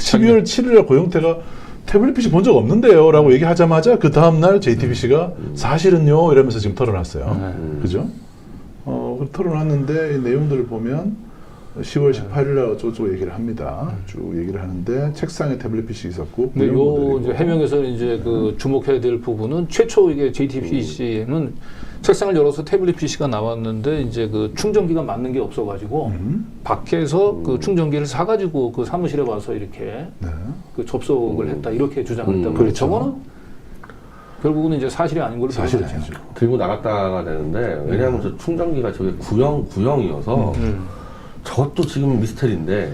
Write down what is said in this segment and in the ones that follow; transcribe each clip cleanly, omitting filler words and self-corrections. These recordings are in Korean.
12월 7일에 고영태가 태블릿 PC 본 적 없는데요 라고 얘기하자마자 그 다음날 JTBC가 사실은요 이러면서 지금 털어놨어요. 그죠? 털어놨는데 이 내용들을 보면 10월 18일날 어쩌고 얘기를 합니다. 쭉 얘기를 하는데 책상에 태블릿 PC 있었고. 근데 요 이제 해명에서 이제 그 주목해야 될 부분은 최초 이게 JTBC에는 책상을 열어서 태블릿 PC가 나왔는데 이제 그 충전기가 맞는 게 없어가지고 밖에서 그 충전기를 사가지고 그 사무실에 와서 이렇게 그 접속을 했다 이렇게 주장을 했다. 그렇죠. 저거는 결국은 이제 사실이 아닌 걸로 사실이 보여요. 아니죠. 들고 나갔다가 되는데 왜냐하면 저 충전기가 저게 구형이어서 저것도 지금 미스터리인데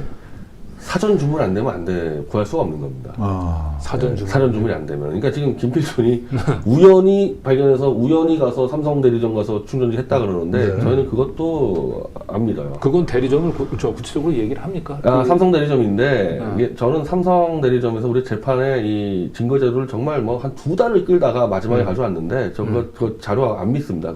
사전 주문 안 되면 안 돼 구할 수가 없는 겁니다. 사전 주문. 사전 주문이 안 되면. 그러니까 지금 김필순이 우연히 발견해서 우연히 가서 삼성 대리점 가서 충전기 했다 그러는데 저희는 그것도 안 믿어요. 그건 대리점을 구체적으로 얘기를 합니까? 삼성 대리점인데 이게 저는 삼성 대리점에서 우리 재판에 이 증거 자료를 정말 뭐 한 2달을 끌다가 마지막에 가져왔는데 그 자료 안 믿습니다.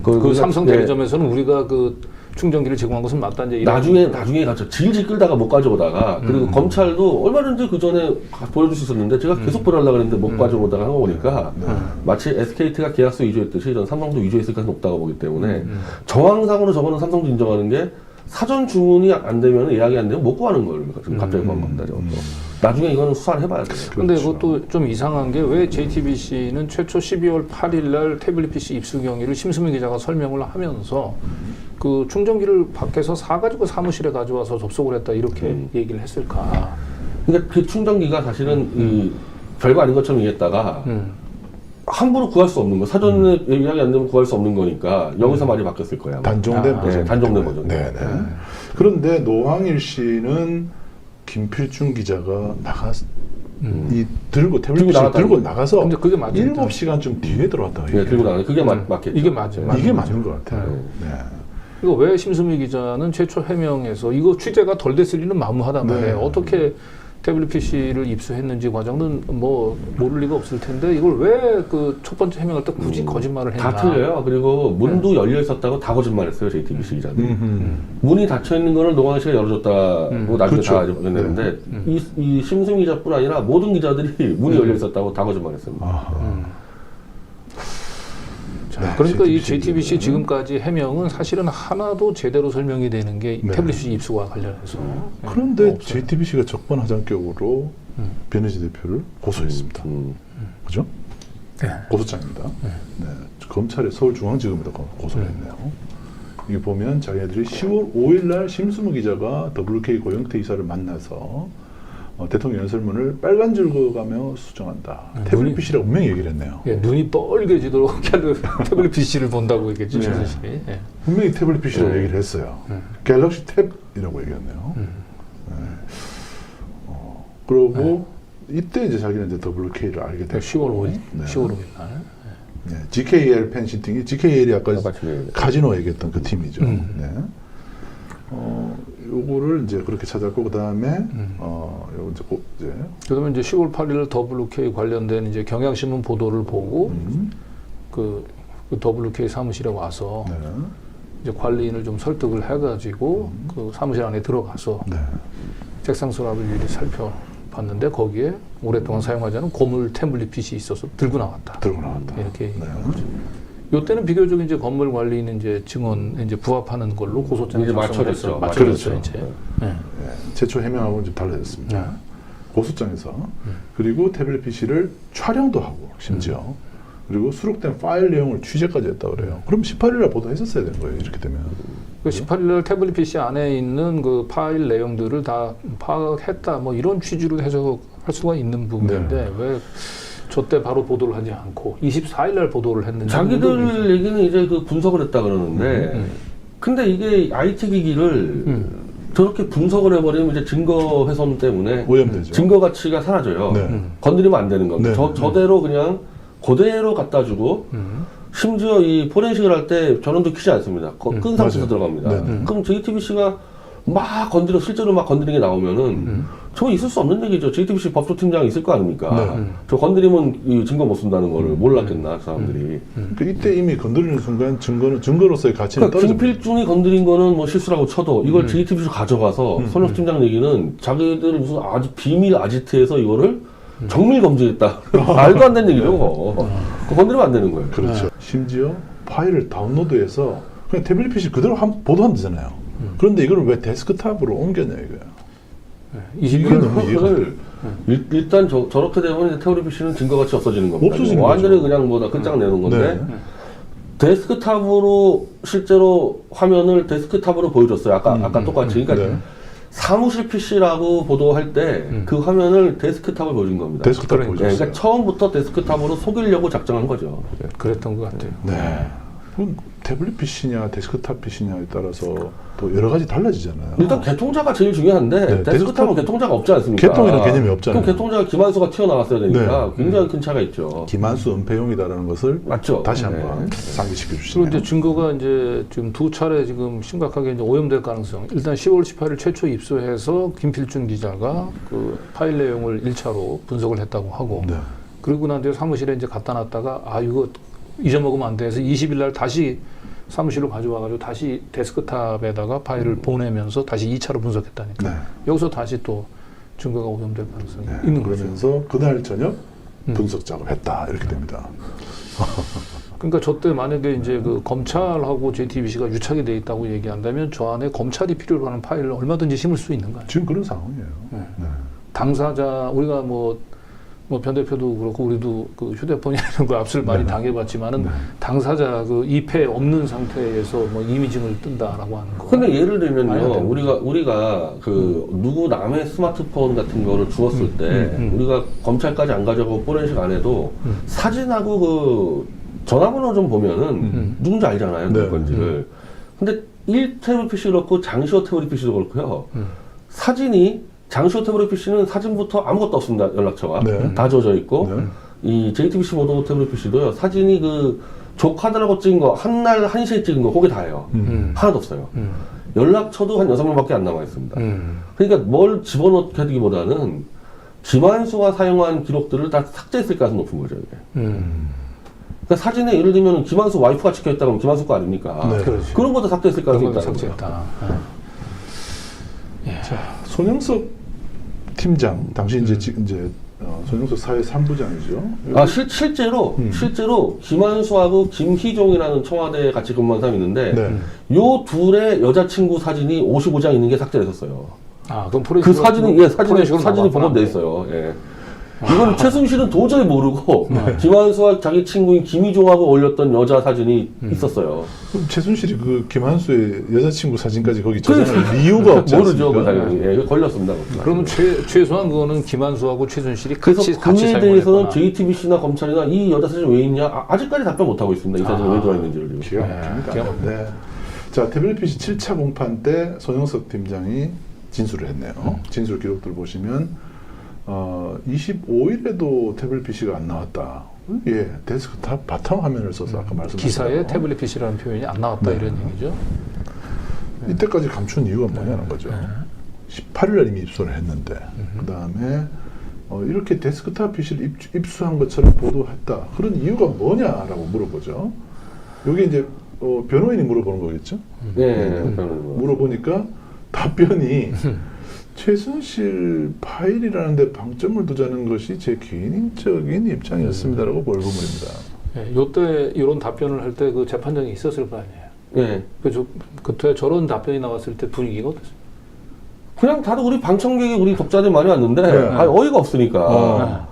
그 삼성 대리점에서는 우리가 그 충전기를 제공한 것은 맞다 이제 나중에 가서 질질 끌다가 못 가져오다가 그리고 검찰도 얼마든지 그 전에 보여줄 수 있었는데 제가 계속 보려고 그랬는데 못 가져오다가 한 거 보니까 마치 SKT가 계약서 위조했듯이 전 삼성도 위조했을 가능성이 높다고 보기 때문에 정황상으로 저거는 삼성도 인정하는 게 사전 주문이 안 되면 예약이 안 되면 못 구하는 걸 지금 갑자기 구한 겁니다. 저것도. 나중에 이거는 수사를 해봐야 돼요. 그런데 그렇죠. 그것도 좀 이상한 게 왜 JTBC는 최초 12월 8일 날 태블릿 PC 입수 경위를 심수미 기자가 설명을 하면서 그 충전기를 밖에서 사가지고 사무실에 가져와서 접속을 했다 이렇게 얘기를 했을까? 그러니까 그 충전기가 사실은 이 별거 아닌 것처럼 얘기했다가 함부로 구할 수 없는 거. 사전에 예약이 안 되면 구할 수 없는 거니까 여기서 말이 바뀌었을 거야. 단종된 버전. 단종된 버전. 네네. 그런데 노항일 씨는 김필중 기자가 들고 태블릿 PC 들고 나가서 근데 그게 맞죠? 7시간 좀 뒤에 들어왔다고 네, 들고 나가. 그게 맞겠죠. 이게 맞죠. 이게 맞는 것 같아요. 네. 이거 왜 심수미 기자는 최초 해명에서 이거 취재가 덜 됐을 리는 만무하단 말이에요. 어떻게 태블릿 PC를 입수했는지 과정은 뭐 모를 리가 없을 텐데 이걸 왜 그 첫 번째 해명할 때 굳이 거짓말을 했나? 다 틀려요. 그리고 문도 열려 있었다고 다 거짓말했어요. JTBC 기자들이. 문이 닫혀 있는 거를 노광희 씨가 열어줬다고 나중에 그렇죠. 다 알려냈는데 이 심수미 기자뿐 아니라 모든 기자들이 문이 열려 있었다고 다 거짓말했습니다. 자, 그러니까 이 JTBC 지금까지 해명은 사실은 하나도 제대로 설명이 되는 게 태블릿 PC 입수와 관련해서. 그런데 JTBC가 적반하장격으로 변혜지 대표를 고소했습니다. 그죠? 네. 고소장입니다. 네. 검찰의 서울중앙지검에다 고소를 했네요. 이게 보면 자기네들이 10월 5일 날 심수무 기자가 WK 고영태 이사를 만나서 대통령 연설문을 빨간 줄 그어가며 수정한다. 태블릿 PC라고 분명히 얘기를 했네요. 예, 눈이 뻘개지도록 태블릿 PC를 본다고 얘기했죠. 최순실이. 예. 분명히 태블릿 PC라고 얘기를 했어요. 갤럭시 탭이라고 얘기했네요. 그리고 이때 이제 자기는 이제 WK를 알게 됐고 10월 5일? 네. 10월 5일 날. 네. GKL 펜시팅이 GKL이 아까 똑같이 카지노 얘기했던 그 팀이죠. 네. 요거를 이제 그렇게 찾았고 그 다음에 요 이제 그다음에 이제 10월 8일 WK 관련된 이제 경향신문 보도를 보고 그 WK 사무실에 와서 네. 이제 관리인을 좀 설득을 해가지고 그 사무실 안에 들어가서 네. 책상 서랍을 미리 살펴봤는데 거기에 오랫동안 사용하지 않은 고물 태블릿 PC 있어서 들고 나왔다. 들고 나왔다. 이렇게 얘기한 거죠. 요때는 비교적 이제 건물 관리인 이제 증언 이제 부합하는 걸로 고소장에 이제 작성을 맞춰졌죠. 이제. 네. 최초 해명하고는 좀 달라졌습니다. 고소장에서 그리고 태블릿 PC를 촬영도 하고 심지어 그리고 수록된 파일 내용을 취재까지 했다 그래요. 그럼 18일날 보도했었어야 되는 거예요. 이렇게 되면. 그 18일날 태블릿 PC 안에 있는 그 파일 내용들을 다 파악했다 뭐 이런 취지로 해석할 수가 있는 부분인데 왜 저때 바로 보도를 하지 않고 24일날 보도를 했는지 자기들 얘기는 이제 그 분석을 했다 그러는데 근데 이게 IT 기기를 저렇게 분석을 해버리면 이제 증거 훼손 때문에 오염되죠. 증거 가치가 사라져요. 건드리면 안 되는 겁니다. 네. 저대로 그냥 그대로 갖다 주고 심지어 이 포렌식을 할 때 전원도 켜지 않습니다. 끈 상태에서 들어갑니다. 그럼 JTBC가 막 실제로 막 건드리는 게 나오면은 저거 있을 수 없는 얘기죠. JTBC 법조팀장이 있을 거 아닙니까? 네. 저 건드리면 이 증거 못 쓴다는 거를 몰랐겠나, 그 사람들이. 그러니까 이때 이미 건드리는 순간 증거로서의 가치는 그러니까 떨어집니다. 김필중이 건드린 거는 뭐 실수라고 쳐도 이걸 JTBC로 가져가서 손혁 팀장 얘기는 자기들 무슨 아주 비밀 아지트에서 이거를 정밀 검증했다. 말도 안 되는 얘기죠, 그거. 그거 건드리면 안 되는 거예요. 그렇죠. 심지어 파일을 다운로드해서 그냥 태블릿 PC 그대로 보도하면 되잖아요. 그런데 이걸 왜 데스크탑으로 옮겼냐 이거야. 이게 너무 이해가 그걸 일단 저렇게 되면 이제 태블릿 PC는 증거 가치 없어지는 겁니다. 없어지는 완전히 거죠. 그냥 뭐다 끝장 내는 건데 네. 데스크탑으로 실제로 화면을 데스크탑으로 보여줬어요. 아까 똑같이. 그러니까 네. 사무실 PC라고 보도할 때 그 화면을 데스크탑을 보여준 겁니다. 데스크탑 그러니까. 보여줬어요. 그러니까 처음부터 데스크탑으로 속이려고 작정한 거죠. 그랬던 것 같아요. 네. 그럼 태블릿 PC냐 데스크탑 PC냐에 따라서 또 여러 가지 달라지잖아요. 일단 개통자가 제일 중요한데 네, 데스크탑은 데스크탑- 개통자가 없지 않습니까? 개통이라는 개념이 없잖아요. 그럼 개통자가 김한수가 튀어나왔어야 되니까 네. 굉장히 큰 차가 있죠. 김한수 은폐용이다라는 것을 맞죠? 다시 네. 한번 상기시켜 그리고 주시네요. 이제 증거가 이제 지금 두 차례 지금 심각하게 이제 오염될 가능성. 일단 10월 18일 최초 입수해서 김필준 기자가 그 파일 내용을 1차로 분석을 했다고 하고, 네. 그리고 난 뒤에 사무실에 이제 갖다 놨다가 이거 잊어먹으면 안 돼서 20일 날 다시 사무실로 가져와가지고 다시 데스크탑에다가 파일을 보내면서 다시 2차로 분석했다니까. 네. 여기서 다시 또 증거가 오염될 가능성이 네. 있는 거죠. 그러면서 그날 저녁 분석 작업했다 이렇게 됩니다. 그러니까 저 때 만약에 이제 그 검찰하고 JTBC가 유착이 돼 있다고 얘기한다면 저 안에 검찰이 필요로 하는 파일을 얼마든지 심을 수 있는 거예요. 지금 그런 상황이에요. 네. 네. 당사자 우리가 뭐 변 대표도 그렇고 우리도 그 휴대폰이라는 거 압수를 많이 네. 당해봤지만은 네. 당사자 그 이패 없는 상태에서 뭐 이미징을 뜬다라고 하는 거. 근데 예를 많이 안 들면요, 되는 우리가 그 누구 남의 스마트폰 같은 거를 주었을 때 우리가 검찰까지 안 가져가고 포렌식 안 해도 사진하고 그 전화번호 좀 보면은 누군지 알잖아요, 네. 누구 건지를. 근데 1태블릿 PC 그렇고 장시호 태블릿 PC도 그렇고요. 사진이 장시호 태블릿 PC는 사진부터 아무것도 없습니다, 연락처가. 네. 다 젖어 있고. 네. 이 JTBC 모드 태블릿 PC도요, 사진이 그 조카들하고 찍은 거, 한날 1시에 찍은 거, 그게 다예요. 하나도 없어요. 연락처도 한 6명밖에 안 남아 있습니다. 그러니까 뭘 집어넣게 하기보다는 김한수가 사용한 기록들을 다 삭제했을 가능성이 높은 거죠, 이게. 그러니까 사진에 예를 들면 김한수 와이프가 찍혀있다 그러면 김한수 거 아닙니까? 네. 그렇지. 그런 것도 삭제했을 그런 가능성이 걸 있다는 거예요. 삭제했다. 손영석 팀장 당시 이제 손영석 사회 3부장이죠. 실제로 김한수하고 김희종이라는 청와대에 같이 근무한 사람이 있는데 네. 요 둘의 여자친구 사진이 55장 있는 게 삭제됐었어요. 그럼 그 사진이 복원돼 있어요. 예. 이건 최순실은 도저히 모르고 김한수와 자기 친구인 김희종하고 올렸던 여자 사진이 있었어요. 그럼 최순실이 그 김한수의 여자친구 사진까지 거기 저장할 이유가 없지 모르죠, 않습니까? 그 당연히. 예, 걸렸습니다. 그러면 최소한 그거는 김한수하고 최순실이 그래서 같이 그에 사용을 대해서는 했구나. JTBC나 검찰이나 이 여자 사진 왜 있냐? 아직까지 답변 못 하고 있습니다. 이 사진이 왜 들어있는지를 지금. 기가 막힙니다. 네. 자, 태블릿 PC 7차 공판 때 손영석 팀장이 진술을 했네요. 진술 기록들 보시면 25일에도 태블릿 PC가 안 나왔다. 예, 데스크탑 바탕 화면을 써서 아까 말씀하신 기사에 태블릿 PC라는 표현이 안 나왔다 네. 이런 얘기죠. 이때까지 감춘 이유가 뭐냐는 거죠. 18일날 이미 입수를 했는데 그 다음에 이렇게 데스크탑 PC를 입수한 것처럼 보도했다. 그런 이유가 뭐냐라고 물어보죠. 여기 이제 변호인이 물어보는 거겠죠. 물어보니까 답변이 최순실 파일이라는 데 방점을 두자는 것이 제 개인적인 입장이었습니다라고 벌금을입니다. 네, 요때 이런 답변을 할 때 그 재판장이 있었을 거 아니에요. 네. 그때 저런 답변이 나왔을 때 분위기가 어땠어요? 그냥 다들 우리 방청객이 우리 독자들이 많이 왔는데 어이가 없으니까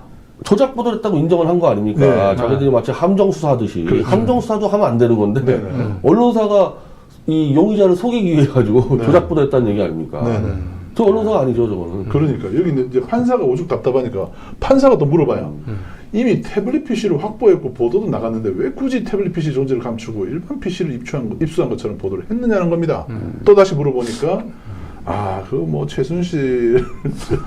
조작 보도를 했다고 인정을 한 거 아닙니까? 네. 자기들이 마치 함정 수사하듯이 함정 수사도 하면 안 되는 건데 언론사가 이 용의자를 속이기 위해 가지고 조작 보도했다는 얘기 아닙니까? 저 언론사가 아니죠, 저거는. 그러니까 여기 이제 판사가 오죽 답답하니까 판사가 또 물어봐요. 이미 태블릿 PC를 확보했고 보도도 나갔는데 왜 굳이 태블릿 PC 존재를 감추고 일반 PC를 입수한 것처럼 보도를 했느냐는 겁니다. 또 다시 물어보니까 그 뭐 최순실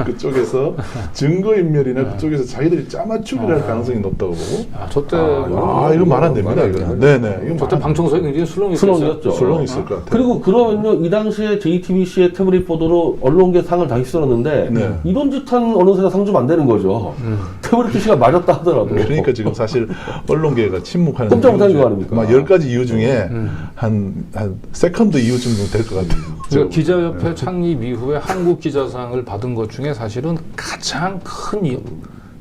그쪽에서 증거인멸이나 그쪽에서 자기들이 짜맞추기를 할 가능성이 높다고 보고. 저때 이거 말 안 됩니다. 이거는. 네네. 이거 저때 방청석이 굉장히 술렁이었죠. 술렁 있을 것 같아요. 그리고 그러면요, 이 당시에 JTBC의 태블릿 보도로 언론계 상을 다 휩쓸었는데 네. 이런 짓한 언론사가 상 주면 안 되는 거죠. 태블릿 PC가 맞았다 하더라도. 그러니까 지금 사실 언론계가 침묵하는 꼼짝 못하는 이유 거 아닙니까? 막 10가지 이유 중에 한 세컨드 이유 정도 될 것 같아요. 그러니까 기자협회 창립 이후에 한국 기자상을 받은 것 중에 사실은 가장 큰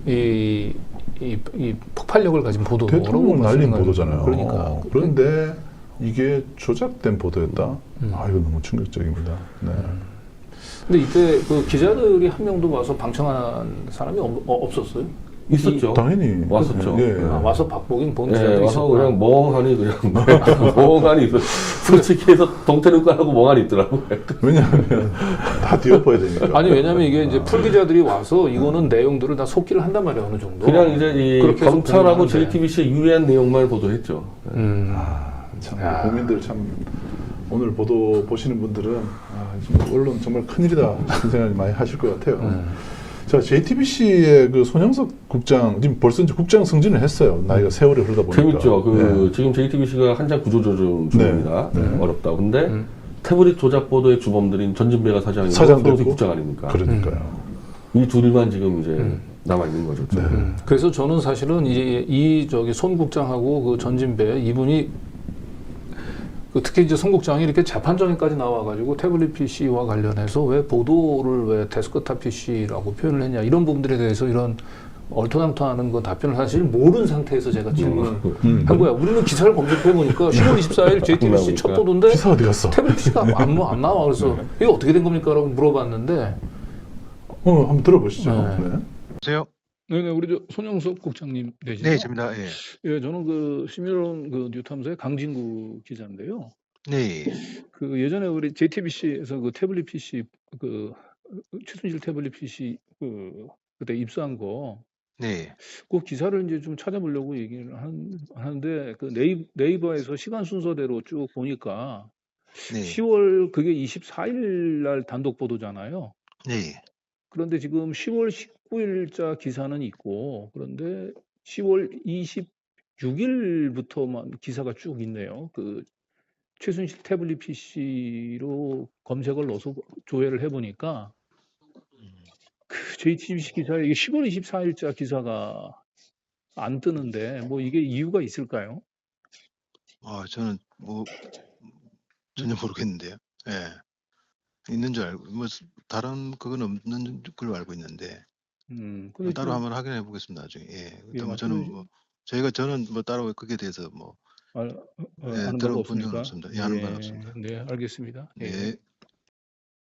이 폭발력을 가진 보도로 대통령을 날린 보시는 보도잖아요. 그러니까 그런데 이게 조작된 보도였다. 이거 너무 충격적입니다. 네. 근데 이때 그 기자들이 한 명도 와서 방청한 사람이 없었어요? 있었죠. 당연히 왔었죠. 예. 와서 박보긴 본 예, 기자들이 와서 있었구나. 그냥 멍하니 멍하니 있어. 솔직히 해서 동태눈깔하고 멍하니 있더라고요. 왜냐하면 다 뒤엎어야 되니까. 아니 왜냐면 이게 이제 풀 기자들이 와서 이거는 내용들을 다 속기를 한단 말이에요 어느 정도. 그냥 이제 이 그렇게 해서 검찰하고 보도하는데. JTBC의 유리한 내용만 보도했죠. 참 국민들 참 오늘 보도 보시는 분들은 정말 언론 정말 큰일이다 싶은 생각을 많이 하실 것 같아요. 자, JTBC의 그 손영석 국장 지금 벌써 이제 국장 승진을 했어요. 나이가 세월이 흐르다 보니까. 재밌죠. 네. 지금 JTBC가 한창 구조조정 중입니다. 네. 어렵다. 근데 태블릿 조작 보도의 주범들인 전진배가 사장이고 사장도 손영석 있고. 국장 아닙니까? 그러니까요. 이 둘만 지금 이제 남아 있는 거죠. 네. 그래서 저는 사실은 이 저기 손 국장하고 그 전진배 이분이 특히 이제 손 국장이 이렇게 재판정에까지 나와가지고 태블릿 PC와 관련해서 왜 보도를 왜 데스크탑 PC라고 표현을 했냐 이런 부분들에 대해서 이런 얼토당토하는 거 답변을 사실 모르는 상태에서 제가 질문을 한 거야. 우리는 기사를 검색해 보니까 10월 24일 JTBC 첫 보도인데 기사 어디 갔어? 태블릿 PC가 안 나와. 그래서 이게 어떻게 된 겁니까?라고 물어봤는데 한번 들어보시죠. 네. 네. 보세요. 네네 우리 저 손영석 국장님 되시죠? 네, 접니다. 예. 예, 저는 그 시민언론 그 뉴탐사의 강진구 기자인데요. 네. 그 예전에 우리 JTBC에서 그 태블릿 PC 그 최순실 태블릿 PC 그때 입수한 거 네. 그 기사를 이제 좀 찾아보려고 얘기를 하는데 그 네이버에서 시간 순서대로 쭉 보니까 네. 10월 그게 24일 날 단독 보도잖아요. 네. 그런데 지금 10월 19일자 기사는 있고 그런데 10월 26일부터만 기사가 쭉 있네요. 그 최순실 태블릿 PC로 검색을 넣어서 조회를 해보니까 그 JTBC 기사에 이게 10월 24일자 기사가 안 뜨는데 뭐 이게 이유가 있을까요? 저는 뭐 전혀 모르겠는데요. 예. 있는 줄 알고 다른 그건 없는 걸로 알고 있는데 근데 따로 좀- 한번 확인해 보겠습니다. 나중에. 예. 예, 저는 말씀해 저는 뭐 따로 그게 대해서 뭐 아는 바가 들어본 적은 없습니까? 없습니다. 예, 아는 바는 없습니다. 네, 알겠습니다. 예. 예.